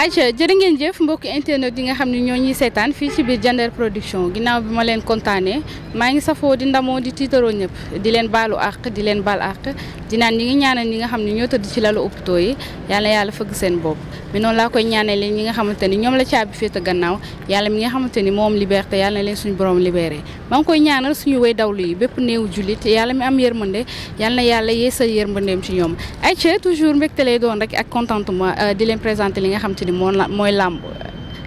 Aïcha jërë ngeen jëf mbokk internet yi nga xam ne ñoo ñuy seetaan fii ci biir Diender Production ginnaaw bi ma leen kontaanee maa ngi safoo di ndamoo di tiitaroo ñëpp di leen baalu àq di leen baal àq di naan ñi ngi ñaanal ñi nga xam ne ñoo tëdd ci lalu hôpitaux yi yàlla yàlla fëgg seen bopp mais noonu laa koy ñaanalee ñi nga xamante ni ñoom la caabi féete gannaaw yàlla mi nga xamante ni moom liberté yàlla na leen suñu borom libéré maa ngi koy ñaanal suñu way dawlu yi bépp néew jullit yàlla mi am yërmande yàlla na yàlla yeesal yërmandeem ci ñoom Aïcha toujours mbégte lay doon rek ak contentement di leen présenter li nga xamante ni mooy làmb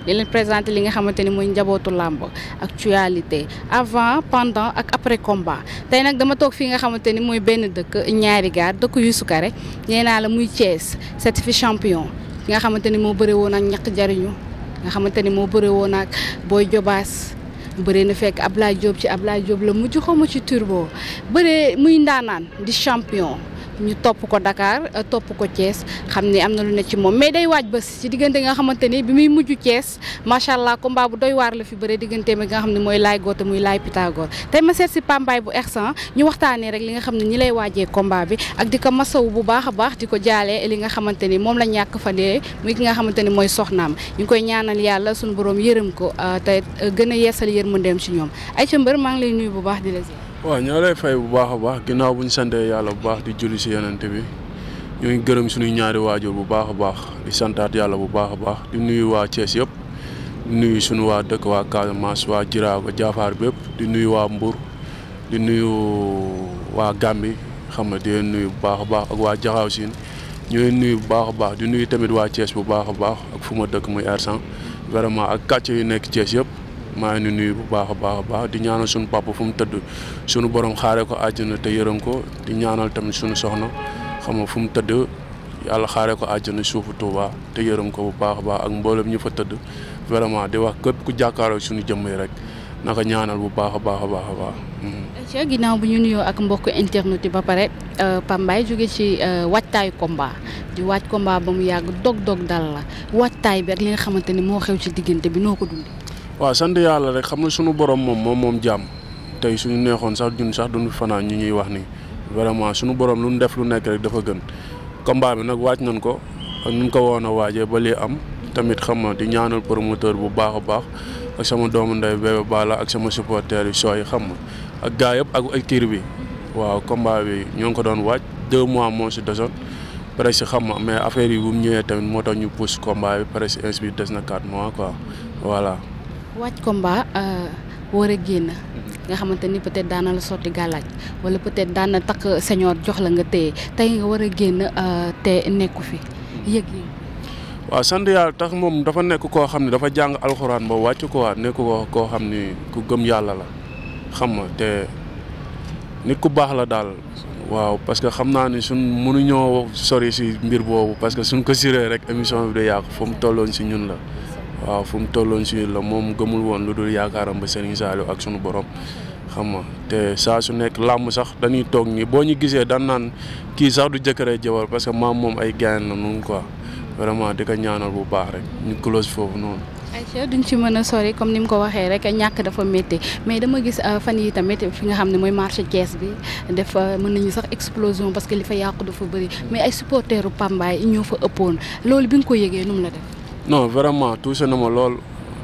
di leen présenter li nga xamante ni mooy njabootu làmb actualité avant pendant ak après combat tey nag dama toog fii nga xamante ni mooy benn dëkk ñaari gaar dëkk Youssou Kare nee naa la muy Thiès certifié champion ki nga xamante ni moo bëre woon ak ñaq jariñu nga xamante ni moo bëre woon ak Boy Jobaas bëre na fekk Ablaye Diop ci Ablaye Diop la mujj xawma ci turbo bëre muy ndaanaan di champion ñu topp ko Dakar topp ko Thiès xam ne am na lu ne ci moom mais day waaj bés ci diggante nga xamante ni bi muy mujj Thiès macha allah combat bu doy waar la fi bëre digganteem ak nga xam ne mooy Laay Goote muy Laay Pythagore tey ma seet si Pambaay bu Ersan ñu waxtaanee rek li nga xam ne ñi lay waajee combat bi ak di ko masawu bu baax a baax di ko jaalee li nga xamante ni moom la ñàkk fa dee muy ki nga xamante ni mooy soxnaam ñu ngi koy ñaanal yàlla suñu borom yërëm ko te gën a yeesal yërmandeem ci ñoom Aïcha Mbër maa ngi lay nuyu bu baax di la ziar. waaw ñoo lay fay bu baax a baax ginnaaw bu ñu santee yàlla bu baax di julli si yenente bi ñu ngi gërëm suñuy ñaari waajur bu baax a baax di santaat yàlla bu baax a baax di nuyu waa Thiès yëpp di nuyu suñu waa dëkk waa Casamance waa Jiraago Jaafaar bépp di nuyu waa Mbour di nuyu waa Gambi xam nga di leen nuyu bu baax a baax ak waa Jaxaaw Siin ñu leen nuyu bu baax a baax di nuyu tamit waa Thiès bu baax a baax ak fu ma dëkk muy Ersan vraiment ak quartier yu nekk Thiès yëpp maa ngi nuyu bu baax a baax di ñaanal suñu papa fu mu tëdd suñu borom xaaree ko àjjana te yërëm ko di ñaanal tamit suñu soxna xam nga fu mu tëdd yàlla xaaree ko àjjana suufu Touba te yërëm ko bu baax a baax ak mboolem ñu fa tëdd vraiment di wax képp ku jàkkaaroo suñu jëmm yi rek naka ñaanal bu baax a baax. ginnaaw bu ñu nuyoo ak mbokk internet yi ba pare Pambaay jóge ci waajtaayu combat di waaj combat ba mu yàgg dog dal la waajtaay bi ak li nga xamante ni moo xew ci diggante bi noo ko dundee. waaw sant yàlla rek xam nga suñu borom moom jàmm tey suñu neexoon sax ñun sax duñu fanaan ñu ñuy wax ni vraiment suñu borom lu ñu def lu nekk rek dafa gën combat bi nag waaj nañ ko ak ñu ko woon a waajee ba lii am tamit xam nga di ñaanal promoteur bu baax a baax ak sama doomu ndey Bébé Balla ak sama supporter yi sooy xam nga ak gaa yëpp ak kii bi waaw combat bi ñoo ngi ko doon waaj 2 mois moo si desoon presque xam nga mais affaire yi bu mu ñëwee tamit moo tax ñu pousse combat bi presque inspi des na 4 mois quoi voilà. waaj combat war a génn nga xamante ni peut-être daan na la sotti gàllaaj wala peut-être daan na takk señor jox la nga téye tey nga war a génn te nekku fi yëg yi. waaw sant yàlla tax moom dafa nekk koo xam ne dafa jàng alxuraan ba wàcc ko waa nekk koo xam ni ku gëm yàlla la xam nga te nit ku baax la daal waaw parce que xam naa ni suñ mënuñoo sori si mbir boobu parce que suñ ko siree rek émission bi day yàqu fu mu tolloon si ñun la. waaw fu mu tolloon si la moom gëmul woon lu dul yaakaaram ba Serigne Saliou ak sunu borom xam nga te saa su nekk làmb sax dañuy toog nii boo ñu gisee dan naan kii sax du jëkkëree jawar parce que maam moom ay gain la noonu quoi vraiment di ko ñaanal bu baax rek ñu close foofu noonu. Aïcha duñ ci mën a sori comme ni mu ko waxee rek ñàkk dafa métti mais dama gis fan yi tamit fi nga xam ne mooy marché Thiès bi def mën nañu sax explosion parce que li fa yàqu dafa bëri mais ay supporteru Pambaay ñoo fa ëppoon loolu bi nga ko yëgee nu mu la def. non vraiment touché na ma lool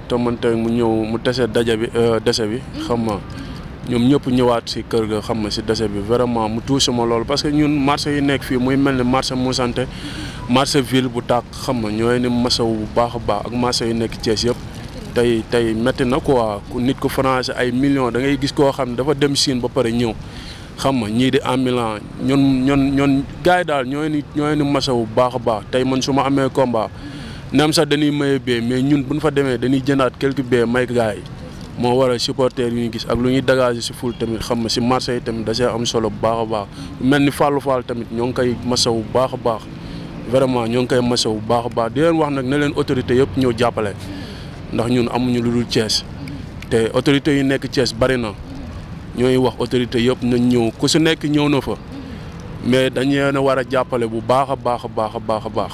te man tey mu ñëw mu tese dese bi xam nga ñoom ñëpp ñëwaat si kër ga xam nga si dese bi vraiment mu touché ma lool parce que ñun marché yi nekk fii muy mel ni marché Moussante marché ville bu tàkk xam nga ñooy ni masawu bu baax a baax ak marché yi nekk Thiès yëpp tey métti na quoi nit ku français ay millions da ngay gis koo xam ne dafa dem Chine ba pare ñëw xam nga ñii di ambulant ñun gars yi daal ñooy ni masawu bu baax a baax tey man su ma amee combat. nem sax dañuy maye bee mais ñun bu ñu fa demee dañuy jëndaat quelques bee may gars yi moo waral supporters yu ñu gis ak lu ñuy dégager si ful tamit xam nga si marché yi tamit da see am solo bu baax a baax mel ni Fallou Fall tamit ñoo ngi koy masaw bu baax a baax vraiment ñoo ngi koy masaw bu baax a baax di leen wax nag ne leen autorité yëpp ñëw jàppale ndax ñun amuñu lu dul Thiès te autorités yi nekk Thiès bari na ñooy wax autorité yëpp nañ ñëw ku si nekk ñëw na fa mais dañu leen a war a jàppale bu baax a baax a baax a baax a baax.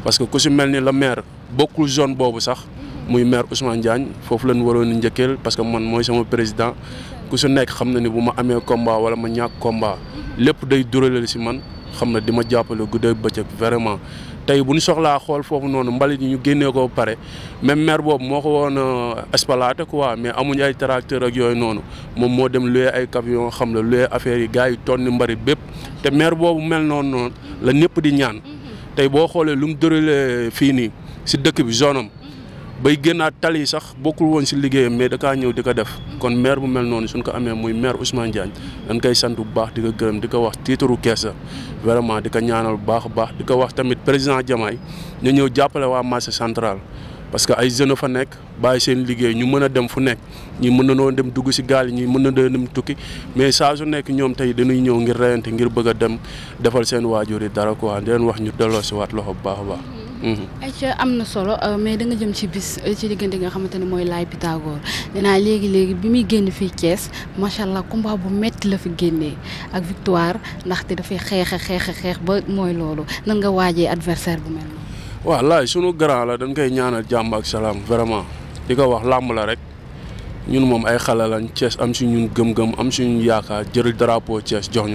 parce que ku si mel ni la maire bokkul zone boobu sax muy maire Ousmane Diagne foofu lañ waroon a njëkkeel parce que man mooy sama président ku si nekk xam na ni bu ma amee combat wala ma ñàkk combat lépp day duraleel si man xam na di ma jàppale guddee bëccëg vraiment tey bu ñu soxlaa xool foofu noonu mbalit yi ñu génnee ko ba pare même maire boobu moo ko woon exploité quoi mais amuñ ay tracteur ak yooyu noonu moom moo dem loué ay camion xam la loué affaire yi gars yi tonni mbalit bépp te maire boobu mel noonu la ñëpp di ñaan tey boo xoolee lu mu déroulé fii nii si dëkk bi zone am bay génnaat tali sax bokkul woon si liggéeyam mais da kaa ñëw di ko def kon maire bu mel noonu suñ ko amee muy maire Ousmane Diagne dañ koy sant bu baax di ko gërëm di ko wax tiitaru kees la vraiment di ko ñaanal bu baax a baax di ko wax tamit président Diomaye ñu ñëw jàppale waa marché central parce que ay jeunes fa nekk bàyyi seen liggéey ñu mën a dem fu nekk ñi mën na noo dem dugg si gaal yi ñi mën na doo dem tukki mais saa su nekk ñoom tey dañuy ñëw ngir reyante ngir bëgg a dem defal seen waajur yi dara quoi di leen wax ñu delloo si waat loxo bu baax a baax. ayca am na solo mais da nga jëm ci bis ci diggante nga xamante ne mooy Laye Pythagore dinaa léegi bi muy génn fii Thiès macha allah combat bu metti la fi génnee ak victoire ndaxte dafay xeex ba mooy loolu nan nga waajee adversaire bu mel noonu. waaw Laye sunu grand la dañ koy ñaanal jàmm ak salaam vraiment di ko wax làmb la rek ñun moom ay xale lañ Thiès am si ñun gëm-gëm am si ñun yaakaar jël drapeau Thiès jox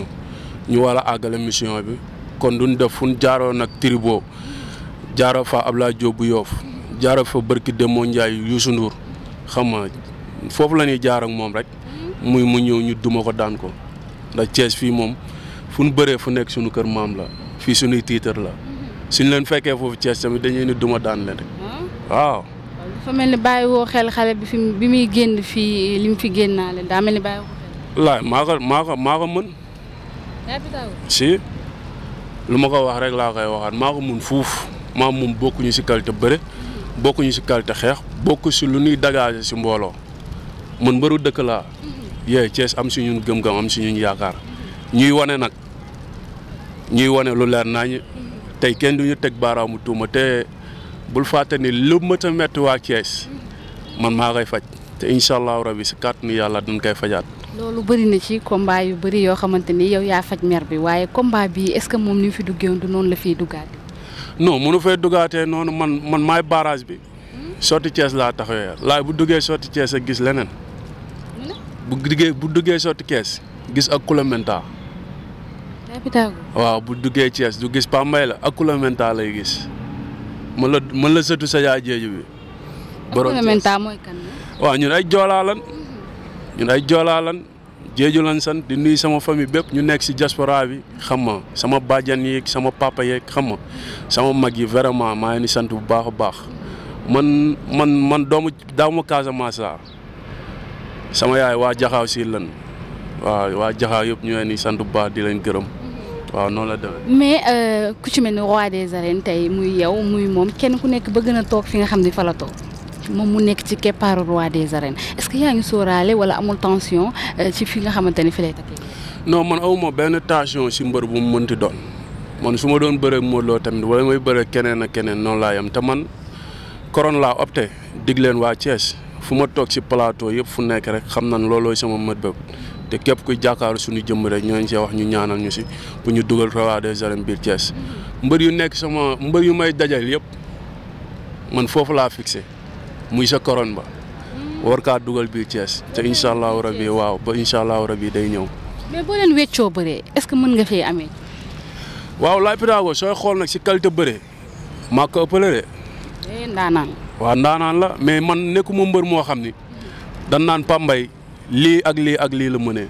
ñu war a àggale mission bi kon duñ def fu ñu jaaroon nag tribo. jaara fa Ablaye Diop bu Yoof jaara fa Barki Demba Ndiaye Youssou Ndour xam nga foofu la ñuy jaar ak moom rek mu ñëw ñu duma ko daan ko ndax Thiès fii moom fu ñu bëree fu nekk suñu kër maam la fii suñuy tiitar la suñ leen fekkee foofu Thiès tamit dañuy ni duma daan leen rek waaw. dafa mel ni bàyyi woo xel xale bi muy génn fii li mu fi génnaale daa mel ni bàyyi woo xel. laay maa ko mën. si lu ma ko wax rek laa koy waxaat maa ko mën fuuf. maam moom bokkuñu si qualité bëre bokkuñu si qualité xeex bokku si lu ñuy dagaase si mbooloo man mbëru dëkk laa yee Thiès am si ñun gëm-gëm am si ñun yaakaar ñuy wane lu leer nañ tey kenn du ñu teg baaraamu tuuma te bul fàtte ni lu mët a metti waa Thiès man maa koy faj te incha allahu rabi si kàttanu yàlla dañ koy fajaat. loolu bëri na ci combat yu bëri yoo xamante ni yow yaa faj mer bi waaye combat bi est-ce que moom ni fi duggee woon du noonu la fiy duggaat. non mënu fay duggaatee noonu man maay barrage bi sotti Thiès laa taxawee Laye bu duggee sotti Thiès ak gis leneen bu duggee sotti Thiès gis ak Koulamenta waaw bu duggee Thiès du gis Pambay la ak Koulamenta lay gis mën la sëtu sa yaay jeeju bi. Koulamenta mooy kan. waaw ñun ay joolaa lan jeeju lan sant di nuyu sama famille bépp ñu nekk si diaspora bi xam nga sama bàjjan yeeg sama papa yeeg xam nga sama mag yi vraiment maa ngi ni sant bu baax a baax man doomu Casamance laa sama yaay waa Jaxaaw si lan waaw waa Jaxaaw yëpp ñu leen di sant bu baax di leen gërëm waaw noonu la demee. mais ku ci mel ni roi des arènes tey muy yow muy moom kenn ku nekk bëgg na toog fi nga xam ne fa la toog. moom mu nekk ci keppaaru roi des arènes est-ce que yaa ngi sóoraale wala amul tension ci fi nga xamante ni fi lay takkee. non man awuma benn tension si mbër bu mu mënti doon man su ma doon bëree Modou Lo tamit wala may bëree keneen ak keneen noonu laa yam te man couronne laa opté dig leen waa Thiès fu ma toog si plateau yëpp fu nekk rek xam nañ loolooy sama mët bépp te képp kuy jàkkaaru suñu jëmm rek ñooñu see wax ñu ñaanal ñu si pour ñu dugal roi des arènes biir Thiès mbër yu may dajal yëpp man foofu laa fixé. muy sa couronne ba war kaa dugal biir Thiès te incha allahu rabi waaw ba incha allahu rabi day ñëw. mais boo leen weccoo bëree est-ce que mën nga fee amee. waaw Laye Pythagore sooy xool nag si qualité bëree maa ko ëppale de. ndaanaan. waaw ndaanaan la mais man nekkuma mbër moo xam ni dan naan Pambay lii ak lii la mënee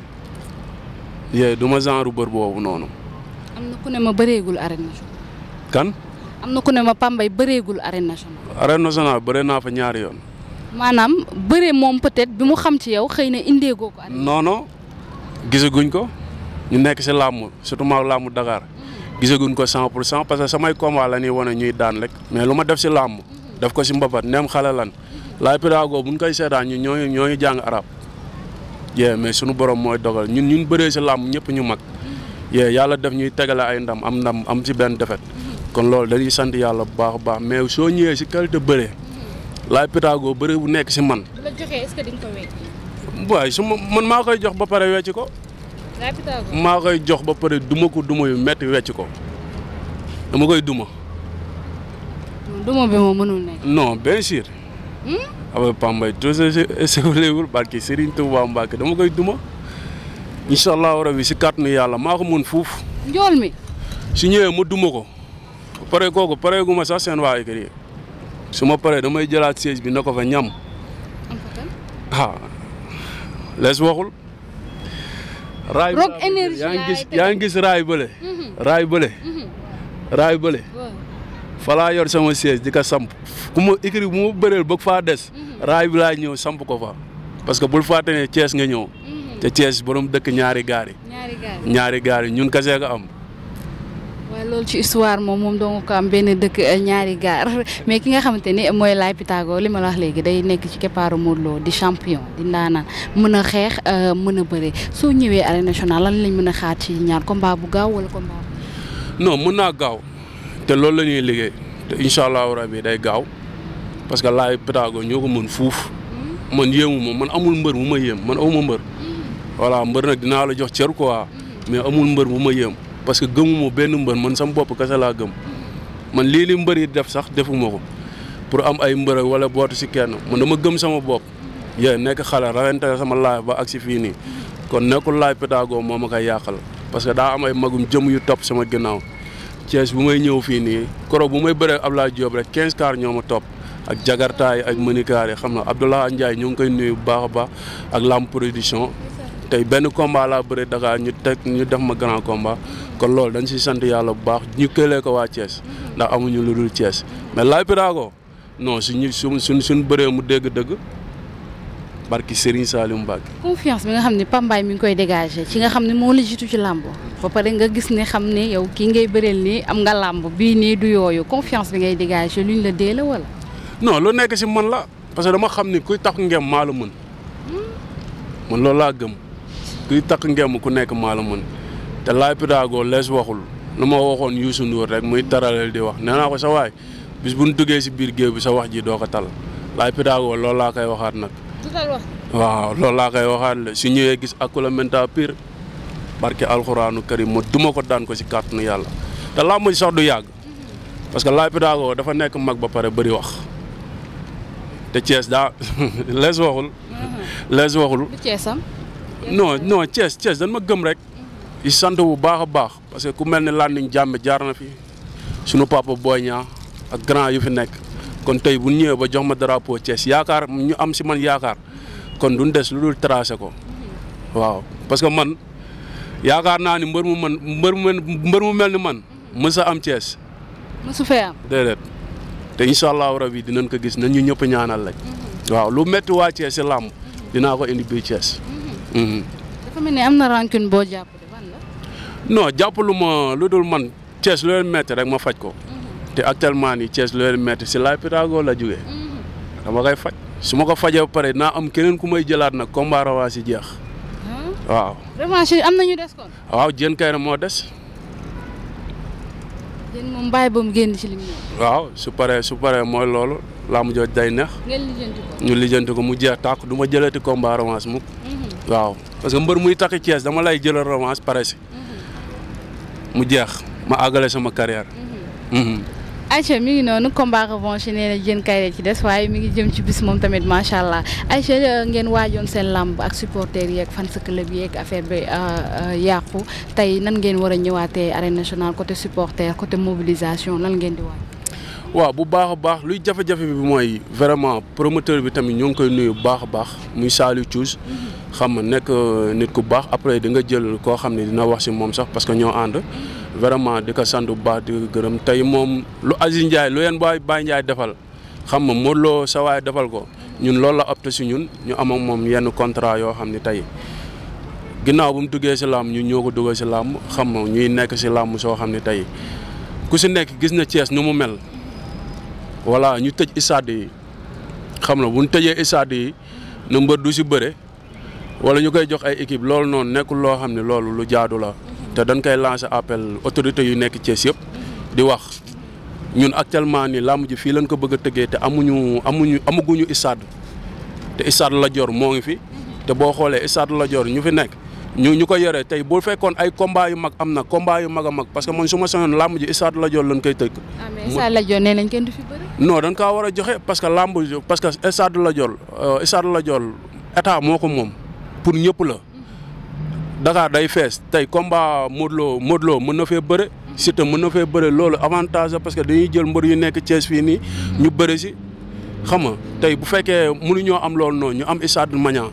yee du ma genre bër boobu noonu. am na ku ne ma bëreegul arène nationale. kan. am na ku ne ma Pambay bëreegul arène nationale. arène nationale bëree naa fa ñaari yoon. maanaam bëree moom peut-être bi mu xam ci yow xëy na indeegoo ko. non gisaguñ ko ñu nekk si làmb surtout maa làmb Dakar gisaguñ ko 100% parce que samay combat la ñuy wane ñuy daan rek mais lu ma def si làmb def ko si mbapat neem xale lan Laye Pythagore buñ koy seetaan ñun ñoo ngi jàng arab yee mais sunu borom mooy dogal ñun bëree si làmb ñëpp ñu mag yee yàlla def ñuy tegale ay ndam am ci benn defet kon loolu dañuy sant yàlla bu baax a baax mais soo ñëwee si qualité bëree Laye Pythagore bëree bu nekk si man. bu la joxee est-ce que di nga ko wecc. waaye man maa koy jox ba pare wecc ko. Laye Pythagore maa koy jox ba pare duma ko duma yu metti wecc ko dama koy duma. duma bi moom mënul nekk. non bien sûr. avec Pambay toujours séwléwul barki Serigne Touba Mbacke dama koy duma incha allahu rabi si kàttanu yàlla maa ko mën fuuf. njool mi. su ñëwee ma duma ko pare kooku pare gu ma sax seen waa écurie su ma paree damay jëlaat siège bi na ko fa ñam lees waxul. raay Rock Énergie yaa ngi gis raay bële. raay bële. fa laa yor sama siège di ko samp ku ma écurie bu ma bëreel bëgg faa des. raay bi laa ñëw samp ko fa parce que bul fàtte ne Thiès nga ñëw. te Thiès borom dëkk ñaari gaar yi ñun kase nga am. waaye loolu ci histoire moom doo ko am benn dëkk ñaari gaar mais ki nga xamante ni mooy Laye Pythagore li ma la wax léegi day nekk ci keppaaru Modou Lo di champion di ndaanaan mën a xeex mën a bëre soo ñëwee arène nationale lan lañ mën a xaar ci ñaar combat bu gaaw wala combat bu. non mën naa gaaw te loolu la ñuy liggéey te incha allahu rabi day gaaw parce que Laye Pythagore ñoo ko mën fuuf man yéemu ma man amul mbër bu ma yéem man awuma mbër. voilà mbër nag dinaa la jox cër quoi mais amul mbër bu ma yéem. parce que gëmuma benn mbër man sama bopp kese laa gëm man lii mbër yi def sax defuma ko pour am ay mbër wala bootu si kenn man dama gëm sama bopp nekk xale rawante sama laay ba ak si fii nii kon nekkul Laye Pythagore moo ma koy yàqal parce que daa am ay magum jëm yu topp sama ginnaaw Thiès bu may ñëw fii nii koro bu may bëree Ablaye Diop rek 15 car ñoo ma topp ak jagartaay ak mënikaar yi xam na Abdoulaye Ndiaye ñoo ngi koy nuyu bu baax a baax ak Lamb Production tey benn combat laa bëri Dakar ñu def ma grand combat kon loolu dañ siy sant yàlla bu baax ñu këlee ko waa Thiès ndax amuñu lu dul Thiès mais Laye Pythagore non suñ bëree mu dégg dëgg barki Serigne Saliou Mbacké. confiance bi nga xam ne Pambaay mi ngi koy dégager ci nga xam ne moo la jiitu ci làmb ba pare nga gis ne xam ne yow kii ngay bëreel nii am nga làmb bii nii du yooyu confiance bi ngay dégager luñ la dee la wala. non lu nekk si man la parce que dama xam ni kuy tax ngem maa la mën man loolu laa gëm. kuy takk ngemm ku nekk maa la mën te Laye Pythagore lees waxul lu ma waxoon Youssou Ndour rek muy taralel di wax nee naa ko sa waay bis bu ñu duggee si biir géew bi sa wax ji doo ko tal Laye Pythagore loolu laa koy waxaat nag. waaw loolu laa koy waxaat la su ñëwee gis Akoulomenta pire barke alxuraanu karim ma duma ko daan ko si kàttanu yàlla te làmb ji sax du yàgg parce que Laye Pythagore dafa nekk mag ba pare bëri wax te Thiès daa lees waxul. lees waxul. non Thiès dañ ma gëm rek di sant bu baax a baax parce que ku mel ne Landing Jàmbe jaar na fi sunu papa Boy Niang ak grand yu fi nekk kon tey bu ñëwee ba jox ma drapeau Thiès yaakaar ñu am si man yaakaar kon duñ des lu dul tracé ko waaw parce que man yaakaar naa ni mbër mu mel ni man mës a am Thiès. mësu fee am. déedéet te incha allahu rabi dinañ ko gis nañ ñu ñëpp ñaanal lañ. waaw lu métti waa Thiès si làmb dinaa ko indi biir Thiès. dafa mel ni am na rancune boo jàpp de ban la. non jàppalu ma lu dul man Thiès lu leen métti rek ma faj ko. te actuellement nii Thiès lu leen métti si Laye Pythagore la jógee. dama koy faj su ma ko fajee ba pare naa am keneen ku may jëlaat nag combat revanche yi jeex. waaw. revanche am na ñu des kon. waaw Diène Kaïré moo des. Diène moom bàyyi ba mu génn ci li mu waaw su paree mooy loolu laa mu jot day neex. ñu lijjanti ko mu jeex tàkk du ma jëlati combat revanche mukk. waaw parce que mbër muy takki Thiès dama lay jëlal revanche pare si mu jeex ma àggale sama carrière. Aïcha mi ngi noonu combat revanche nee na Diène Kaïré ci des waaye mi ngi jëm ci bis moom tamit macha allah Aïcha ngeen waajoon seen làmb ak supporters yeeg fans club yeeg affaire bi yàqu tey nan ngeen war a ñëwaatee arène nationale côté supporter côté mobilisation lan ngeen di waaj. waaw bu baax a baax luy jafe-jafe bi mooy vraiment promoteur bi tamit ñoo ngi koy nuyu bu baax a baax muy Saliou Thiouz xam nga nekk nit ku baax après di nga jël koo xam ne dina wax si moom sax parce que ñoo ànd vraiment di ko sant bu baax di ko gërëm tey moom lu Aziz Ndiaye lu leen Baye Ndiaye defal xam nga Modou Lo sa waay defal ko ñun loolu la opté si ñun ñu am ak moom yenn contrat yoo xam ne tey ginnaaw bu mu duggee si làmb ñun ñoo ko duggee si làmb xam nga ñuy nekk si làmb soo xam ne tey ku si nekk gis na Thiès nu mu mel. voilà ñu tëj stade yi xam na bu ñu tëjee stade yi na mbër du si bëre wala ñu koy jox ay équipe loolu noonu nekkul loo xam ne loolu lu jaadu la te dañ koy lancer appel autorités yu nekk Thiès yëpp di wax ñun actuellement ni làmb ji fii lañ ko bëgg a tëggee te amaguñu stade te stade Lat Dior moo ngi fi te boo xoolee stade Lat Dior ñu fi nekk ñu ko yoree tey boo fekkoon ay combat yu mag am na combat yu mag a mag parce que man su ma sañoon làmb ji stade Lat Dior lañ koy tëgg. mais stade Lat Dior nee nañ kenn du fi bëri. non dañ kaa war a joxe parce que làmb parce que stade Lat Dior état moo ko moom pour ñëpp la. Dakar day fees tey combat Modou Lo mën na fee bëre Siteu mën na fee bëre loolu avantage parce que dañuy jël mbër yu nekk Thiès fii nii ñu bëre si xam nga tey bu fekkee mënuñoo am loolu noonu ñu am stade Maniang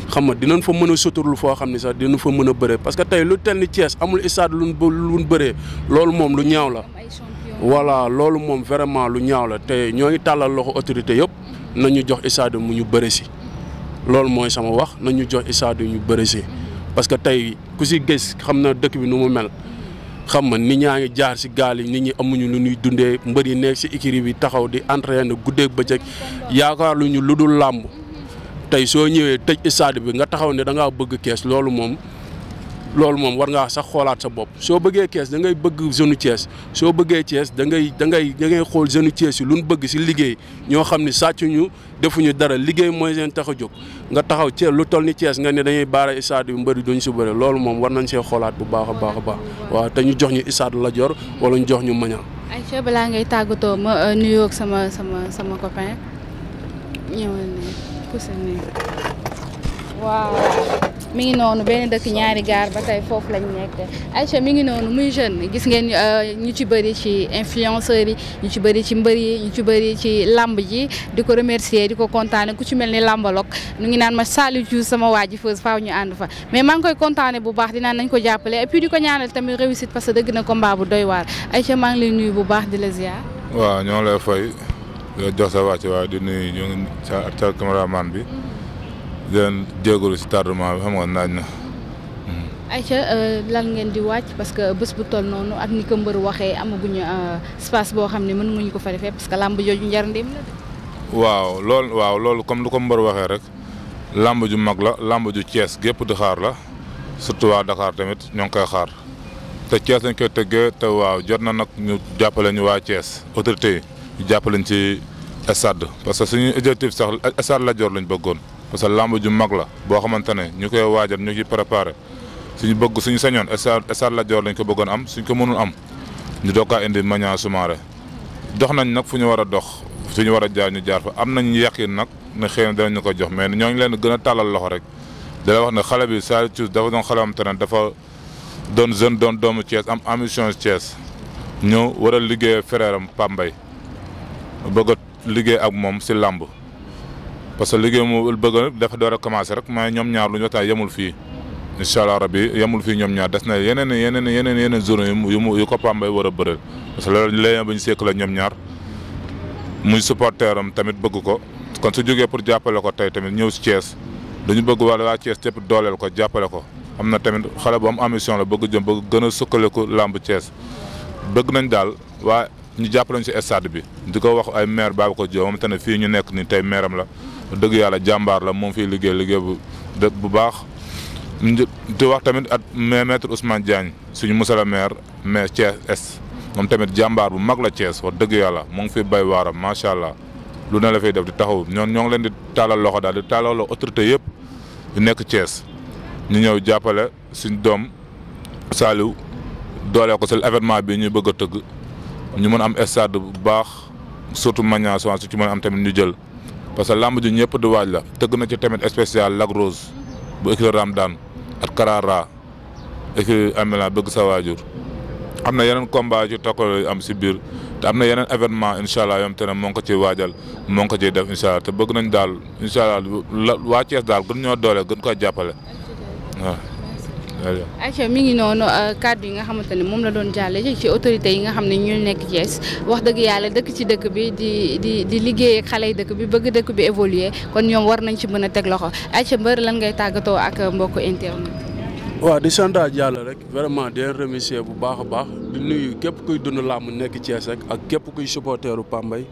xam nga dinañ fa mën a suturlu foo xam ne sax dinañ fa mën a bëree parce que tey lu tel ni Thiès amul stade luñ bëree loolu moom lu ñaaw la. voilà loolu moom vraiment lu ñaaw la te ñoo ngi tàllal loxo autorité yëpp nañu jox stade mu ñu bëre si loolu mooy sama wax nañu jox stade ñu bëre si parce que tey ku si gis xam na dëkk bi nu mu mel. xam nga nit ñaa ngi jaar si gaal yi nit ñi amuñu lu ñuy dundee mbër yi nekk si écurie bi taxaw di entraîner guddeeg bëccëg yaakaar lu ñu lu dul làmb tey soo ñëwee tëj stade bi nga taxaw ne da ngaa bëgg kees loolu moom war ngaa sax xoolaat sa bopp soo bëggee kees da ngay bëgg jeune Thiès soo bëggee Thiès da ngay xool jeune Thiès yi lu ñu bëgg si liggéey ñoo xam ne sàccuñu defuñu dara liggéey mooy seen tax a jóg nga taxaw Thiès lu toll ni Thiès nga ne dañuy baare stade bi mbëri duñ si bëre loolu moom war nañ see xoolaat bu baax a baax a baax waaw te ñu jox ñu stade Lat Dior wala ñu jox ñu Maniang. Aïcha balaa ngay tàggatoo ma nuyoo ak sama copain ñëwal ne pousse ne waaw mi ngi noonu benn dëkk ñaari gaar ba tey foofu lañ nekk Aïcha mi ngi noonu muy jeune gis ngeen ñu ci bëri ci influenceurs yi ñu ci bëri ci mbër yi ñu ci bëri ci lamb ji di ko remercier di ko kontaane ku ci mel ni lambalok nu ngi naan ma Saliou Diouf sama waa ji Feuz faaw ñu ànd fa mais maa ngi koy kontaane bu baax dinaan nañ ko jàppale et puis di ko ñaanal tamit réussite parce que dëgg na combat bu doy waar Aïcha maa ngi lay nuyu bu baax di la ziar. waaw ñoo lay fay di la jox sa wàcc waaye di nuyu ñu ngi sa cameraman bi di leen jégalu si tardement bi xam nga naaj na. Aïcha lan ngeen di wàcc parce que bés bu toll noonu ak ni ko mbër waxee amaguñu espace boo xam ne mën nga ñu ko fa defee parce que làmb jooju njarndeem la de. waaw loolu comme lu ko mbër waxee rek làmb ju mag la làmb ju Thiès gépp di xaar la surtout waa Dakar tamit ñoo ngi koy xaar te Thiès lañ koy tëggee te waaw jot na nag ñu jàppale ñu waa Thiès autorité yi ñu jàppale ñu ci stade parce que suñu objectif sax stade Lat Dior lañ bëggoon. parce que lamb ju mag la boo xamante ne ñu koy waajal ñu ciy préparé suñu sañoon stade Lat Dior lañ ko bëggoon am suñ ko mënul am ñu doog kaa indi Maniang Soumaré dox nañ nag fu ñu war a dox fu ñu war a jaar ñu jaar fa am nañ yaqin nag ne xëy na danañ ñu ko jox mais ñoo ngi leen gën a tàllal loxo rek da la wax ne xale bi Saliou Diouf dafa doon xale am te ne dafa doon jeune doon doomu Thiès am ambition Thiès ñëw war a liggéey frère am Pape Mbaye bëgg a liggéey ak moom si lamb parce que liggéey mu bëgg dafa door a commencé rek mais ñoom ñaar lu ñu waxtaan yemul fii incha allah rabbi yemul fii ñoom ñaar des na yeneen zone yu ko Pape Mbaye war a bëreel parce que loolu léegi ba ñu seek la ñoom ñaar muy supporter am tamit bëgg ko kon su jógee pour jàppale ko tey tamit ñëw si Thiès dañu bëgg wala waa Thiès tépp dooleel ko jàppale ko am na tamit xale bu am ambition la bëgg jëm bëgg gën a sukkaliku làmb Thiès bëgg nañ daal waa ñu jàppale ñu si stade bi di ko wax ay maire Babacar Diop moom tamit fii ñu nekk ni tey maire am la dëgg yàlla jàmbaar la moom fii liggéey bu baax di wax tamit at maître Ousmane Diagne suñu monsieur le maire Thiès Est moom tamit jàmbaar bu mag la Thiès wax dëgg yàlla mu ngi fi bay waaram macha allah lu ne la fay def di taxaw ñoo ngi leen di taalal loxo daal di taalal loxo autorité yëpp yu nekk Thiès ñu ñëw jàppale suñ doom Saliou doole ko si événement bi ñu bëgg a tëgg ñu mën am stade bu baax surtout Maniang su ci mën am tamit ñu jël parce que lamb ji ñëpp di waaj la tëgg na ci tamit spécial Lac Rose bu écurie Ramdan ak Karara écurie Amela bëgg sa waajur am na yeneen combat ci tokko am si biir te am na yeneen événement incha allah yom te ne moo ngi ko ciy waajal moo ngi ko ciy def incha allah te bëgg nañ daal incha allah waa Thiès daal gën ñoo doole gën ko jàppale waaw. Aïcha mi ngi noonu kàddu yi nga xamante ne moom la doon jàlle ci autorités yi nga xam ne ñu nekk Thiès wax dëgg yàlla dëkk ci dëkk bi di liggéey ak xale yi dëkk bi bëgg dëkk bi évoluer kon ñoom war nañ ci mën a teg loxo Aïcha mbër lan ngay tàggatoo ak mbokku internet. waaw di sant Yàlla rek vraiment di remercier bu baax a baax di nuyu képp kuy dund làmb nekk Thiès rek ak képp kuy supporteru Pape Mbaye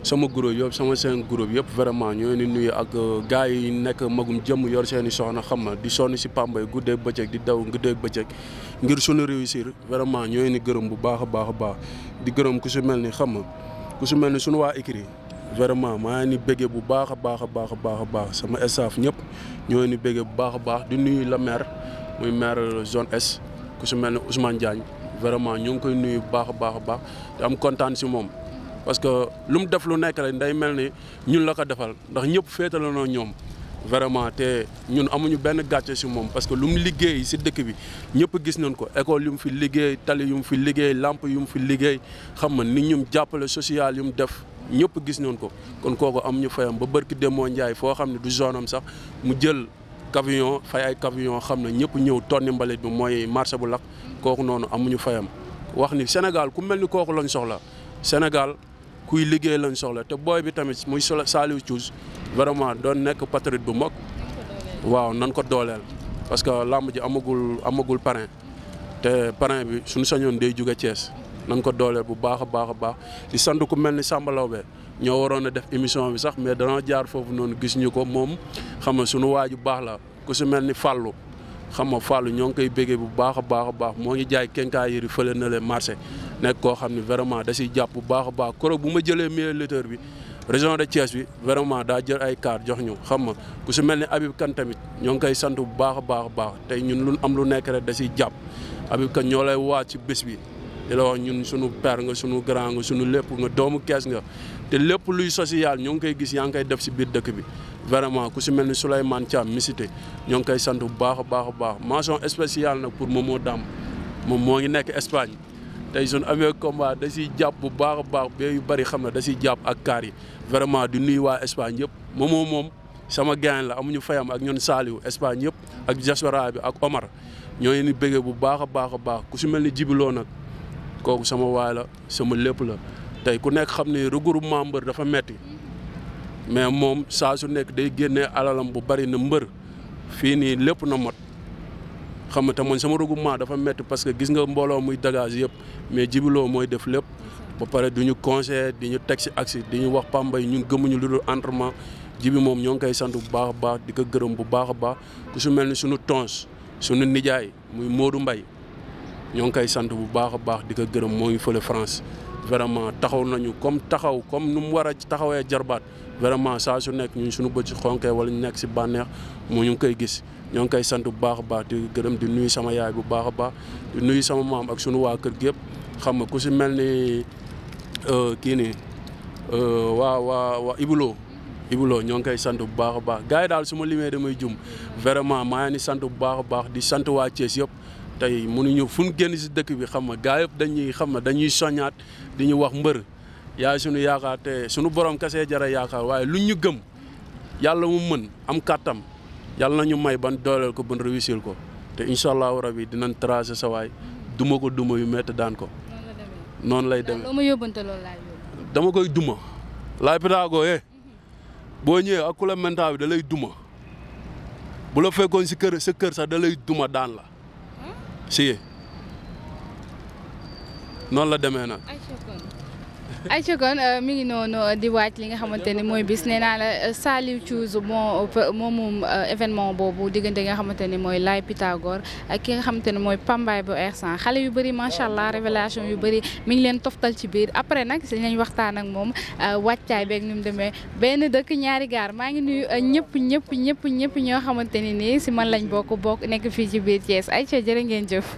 sama groupe yëpp sama seen groupe yëpp vraiment ñoo ni nuyu ak gars yi nekk magum jëmm yor seen i soxna xam nga di sonn si Pape Mbaye guddeeg bëccëg di daw guddeeg bëccëg ngir suñu réussir vraiment ñoo ni gërëm bu baax a baax a baax di gërëm ku si mel ni xam nga ku si mel ni suñu waa écrit vraiment maa ngi ni béggee bu baax a baax a baax a baax a baax sama staff ñëpp ñoo ni béggee bu baax a baax di nuyu la maire muy maire zone est ku si mel ni Ousmane Diagne vraiment ñu ngi koy nuyu bu baax a baax a baax te am kontaan si moom parce que lu mu def lu nekk rek day mel ni ñun la ko defal ndax ñëpp féetale noo ñoom vraiment te ñun amuñu benn gàcce si moom parce que lu mu liggéey si dëkk bi ñëpp gis nañ ko école yu mu fi liggéey tali yu mu fi liggéey lampe yu mu fi liggéey xam nga nit ñum jàppale social yu mu def ñëpp gis nañ ko kon kooku am ñu fayam ba bërki Demba Ndiaye foo xam ne du zone am sax mu jël camion fay ay camion xam ne ñëpp ñëw tonni mbalit bi mooy marché bu Lac kooku noonu amuñu fayam wax ni Sénégal ku mel ni kooku lañ soxla Sénégal kuy liggéey lañ soxla te booy bi tamit muy Saliou Thiouz vraiment doon nekk patriote bu mag waaw nan ko dooleel parce que làmb ji amagul parrain te parrain bi suñu sañoon day jóge Thiès nan ko dooleel bu baax a baax a baax di sant ku mel ni Samba Lawbe ñoo waroon a def émission bi sax mais dana jaar foofu noonu gis ñu ko moom xam nga suñu waaju baax la ku si mel ni Fallou xam nga Fallou ñoo ngi koy béggee bu baax a baax moo ngi jaay kenkaay yëri fële na le marché nekk koo xam ne vraiment da siy jàpp bu baax a baax koro bu ma jëlee meilleur lutteur bi région de Thiès bi vraiment daa jël ay carte jox ñu xam nga ku si mel ni Habib Kane tamit ñoo ngi koy sant bu baax a baax tey ñun lu am lu nekk rek da siy jàpp Habib Kane ñoo lay waat ci bés bi di la wax ñun suñu père nga suñu grand nga suñu lépp nga doomu Kees nga te lépp luy social ñoo ngi koy gis yaa ngi koy def si biir dëkk bi vraiment ku si mel ni Souleymane Thiam misité ñoo ngi koy sant bu baax a baax mention spéciale nag pour Momo Dam moom moo ngi nekk Espagne tey suñu amee combat da siy jàpp bu baax a baax ba yu bëri xam na da siy jàpp ak kaar yi vraiment di nuyu waa Espagne yëpp moom sama gain la amuñu fayam ak ñun Saliou Espagne yëpp ak diaspora bi ak Omar ñoo ni bëggee bu baax a baax ku si mel ni Jibiloo nag kooku sama waay la sama lépp la tey ku nekk xam ne regroupement mbër dafa metti mais moom saa su nekk day génnee alalam bu bari na mbër fii nii lépp na mot xam nga te man sama regroupement dafa metti parce que gis nga mbooloo muy dégage yëpp mais Jibiloo mooy def lépp ba pare du ñu conseillé di ñu teg si aksi di ñu wax Pambay ñun gëmuñu lu dul entraînement Jibi moom ñoo ngi koy sant bu baax a baax di ko gërëm bu baax a baax ku su mel ni suñu tons suñu nijaay muy Modou Mbaye ñoo ngi koy sant bu baax a baax di ko gërëm moo ngi fële France vraiment taxaw nañu comme nu mu war a taxawee jarbaat vraiment saa su nekk ñun suñu bët si xonkee wala ñu nekk si bànneex moo ñu ngi koy gis ñoo ngi koy sant bu baax a baax di gërëm di nuyu sama yaay bu baax a baax di nuyu sama maam ak suñu waa kër gi yëpp xam nga ku si mel ni kii nii waa Ibuloo ñoo ngi koy sant bu baax a baax gars yi daal su ma limee damay jum vraiment maa ngi ni sant bu baax a baax di sant waa Thiès yëpp tey mënuñu fu ñu génn si dëkk bi xam nga gars yëpp dañuy xam nga dañuy soññaat di ñu wax mbër yaay suñu yaakaar te suñu borom kese jara yaakaar waaye luñ ñu gëm yàlla mu mën am kàttam yàlla nañu may ban dooleel ko ban réussir ko te incha allahu rabi dinañ tracé sa waay duma ko duma yu métti daan ko. noonu lay demee dama koy duma laay pitaago boo ñëwee ak ku la mentaa bi da lay duma bu la fekkoon si kër sa kër sax da lay duma daan la si noonu la demee nag. ayca kon mi ngi noonu di waaj li nga xamante ni mooy bis nee naa la Saliou Thiouz moom événement boobu diggante nga xamante ni mooy Laye Pythagore ak ki nga xamante ni mooy Pambaay bu R100 xale yu bëri macha allah révélation yu bëri mi ngi leen toftal ci biir après nag dinañ waxtaan ak moom wàccaay beeg ni mu demee benn dëkk ñaari gaar maa ngi nuyu ñëpp ñoo xamante ni nii si man lañ bokk nekk fii ci biir Thiès ayca jërë ngeen jëf.